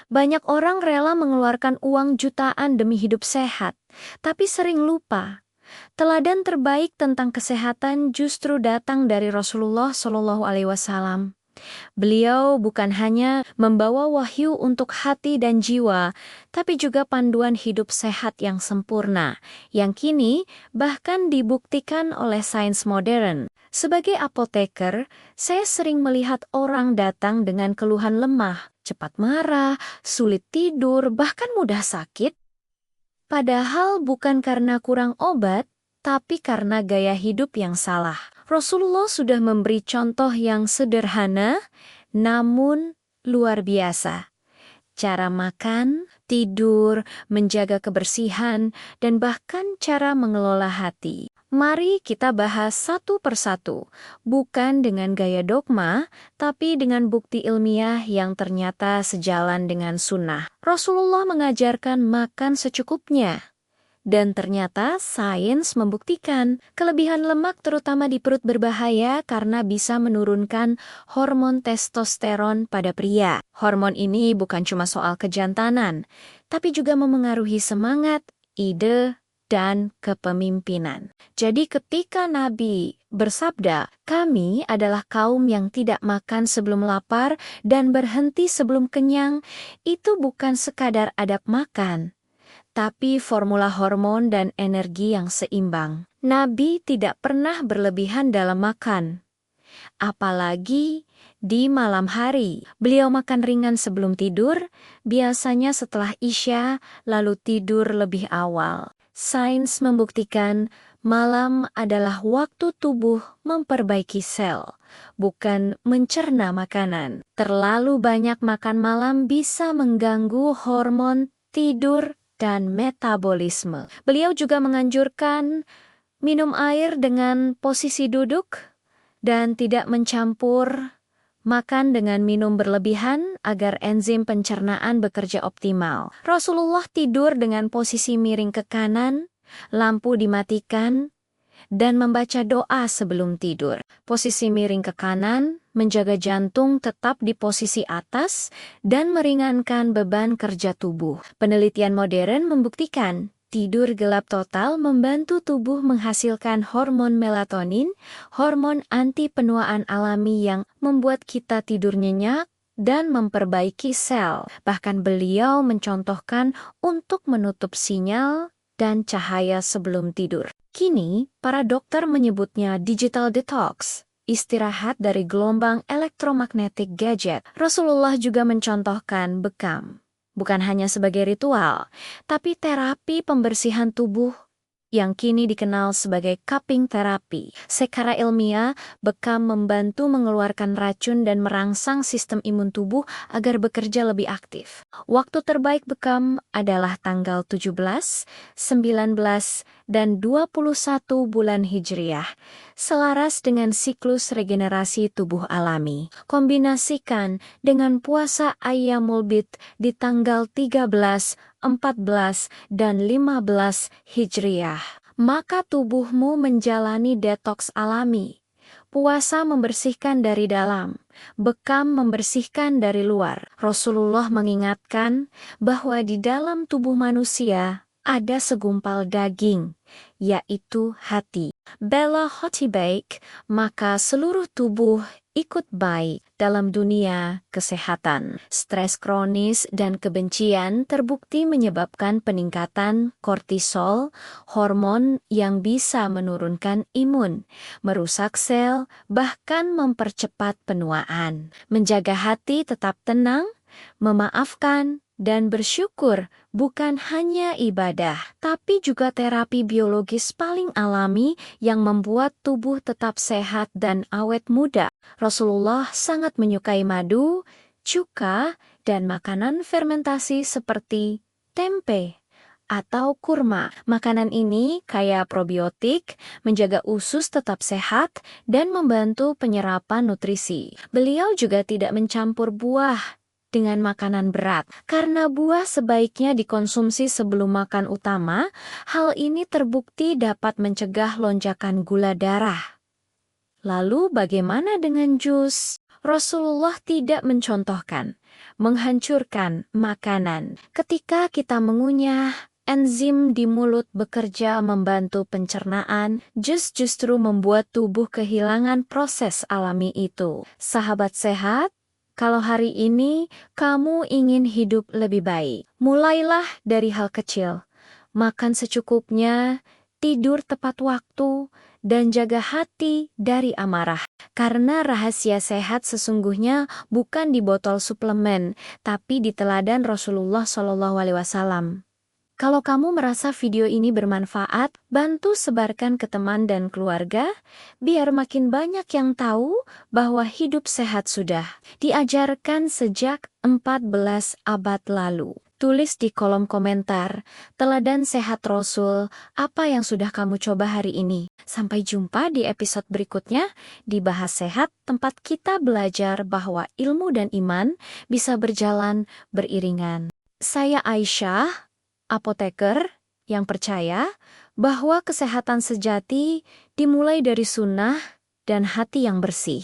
Banyak orang rela mengeluarkan uang jutaan demi hidup sehat, tapi sering lupa. Teladan terbaik tentang kesehatan justru datang dari Rasulullah Shallallahu Alaihi Wasallam. Beliau bukan hanya membawa wahyu untuk hati dan jiwa, tapi juga panduan hidup sehat yang sempurna, yang kini bahkan dibuktikan oleh sains modern. Sebagai apoteker, saya sering melihat orang datang dengan keluhan lemah, cepat marah, sulit tidur, bahkan mudah sakit. Padahal bukan karena kurang obat, tapi karena gaya hidup yang salah. Rasulullah sudah memberi contoh yang sederhana, namun luar biasa. Cara makan, tidur, menjaga kebersihan, dan bahkan cara mengelola hati. Mari kita bahas satu persatu, bukan dengan gaya dogma, tapi dengan bukti ilmiah yang ternyata sejalan dengan sunnah. Rasulullah mengajarkan makan secukupnya. Dan ternyata sains membuktikan kelebihan lemak terutama di perut berbahaya karena bisa menurunkan hormon testosteron pada pria. Hormon ini bukan cuma soal kejantanan, tapi juga memengaruhi semangat, ide, dan kepemimpinan. Jadi ketika Nabi bersabda, kami adalah kaum yang tidak makan sebelum lapar dan berhenti sebelum kenyang, itu bukan sekadar adab makan, tapi formula hormon dan energi yang seimbang. Nabi tidak pernah berlebihan dalam makan. Apalagi di malam hari, beliau makan ringan sebelum tidur, biasanya setelah Isya, lalu tidur lebih awal. Sains membuktikan malam adalah waktu tubuh memperbaiki sel, bukan mencerna makanan. Terlalu banyak makan malam bisa mengganggu hormon tidur dan metabolisme. Beliau juga menganjurkan minum air dengan posisi duduk dan tidak mencampur makan dengan minum berlebihan agar enzim pencernaan bekerja optimal. Rasulullah tidur dengan posisi miring ke kanan, lampu dimatikan, dan membaca doa sebelum tidur. Posisi miring ke kanan, menjaga jantung tetap di posisi atas, dan meringankan beban kerja tubuh. Penelitian modern membuktikan tidur gelap total membantu tubuh menghasilkan hormon melatonin, hormon anti penuaan alami yang membuat kita tidur nyenyak dan memperbaiki sel. Bahkan beliau mencontohkan untuk menutup sinyal dan cahaya sebelum tidur. Kini, para dokter menyebutnya digital detox, istirahat dari gelombang elektromagnetik gadget. Rasulullah juga mencontohkan bekam, bukan hanya sebagai ritual, tapi terapi pembersihan tubuh yang kini dikenal sebagai cupping terapi. Secara ilmiah, bekam membantu mengeluarkan racun dan merangsang sistem imun tubuh agar bekerja lebih aktif. Waktu terbaik bekam adalah tanggal 17, 19, dan 21 bulan Hijriah, selaras dengan siklus regenerasi tubuh alami. Kombinasikan dengan puasa Ayyamul Bid di tanggal 13, 14, dan 15 Hijriah, maka tubuhmu menjalani detoks alami. Puasa membersihkan dari dalam, bekam membersihkan dari luar. Rasulullah mengingatkan bahwa di dalam tubuh manusia ada segumpal daging, yaitu hati. Bila hati baik, maka seluruh tubuh ikut baik. Dalam dunia kesehatan, stres kronis dan kebencian terbukti menyebabkan peningkatan kortisol, hormon yang bisa menurunkan imun, merusak sel, bahkan mempercepat penuaan. Menjaga hati tetap tenang, memaafkan, dan bersyukur bukan hanya ibadah, tapi juga terapi biologis paling alami yang membuat tubuh tetap sehat dan awet muda. Rasulullah sangat menyukai madu, cuka, dan makanan fermentasi seperti tempe atau kurma. Makanan ini kaya probiotik, menjaga usus tetap sehat, dan membantu penyerapan nutrisi. Beliau juga tidak mencampur buah dengan makanan berat. Karena buah sebaiknya dikonsumsi sebelum makan utama, hal ini terbukti dapat mencegah lonjakan gula darah. Lalu bagaimana dengan jus? Rasulullah tidak mencontohkan menghancurkan makanan. Ketika kita mengunyah, enzim di mulut bekerja membantu pencernaan, justru membuat tubuh kehilangan proses alami itu. Sahabat sehat, kalau hari ini kamu ingin hidup lebih baik, mulailah dari hal kecil. Makan secukupnya, tidur tepat waktu, dan jaga hati dari amarah. Karena rahasia sehat sesungguhnya bukan di botol suplemen, tapi di teladan Rasulullah SAW. Kalau kamu merasa video ini bermanfaat, bantu sebarkan ke teman dan keluarga, biar makin banyak yang tahu bahwa hidup sehat sudah diajarkan sejak 14 abad lalu. Tulis di kolom komentar, teladan sehat Rasul, apa yang sudah kamu coba hari ini. Sampai jumpa di episode berikutnya, di Bahas Sehat, tempat kita belajar bahwa ilmu dan iman bisa berjalan beriringan. Saya Aisyah, apoteker yang percaya bahwa kesehatan sejati dimulai dari sunnah dan hati yang bersih.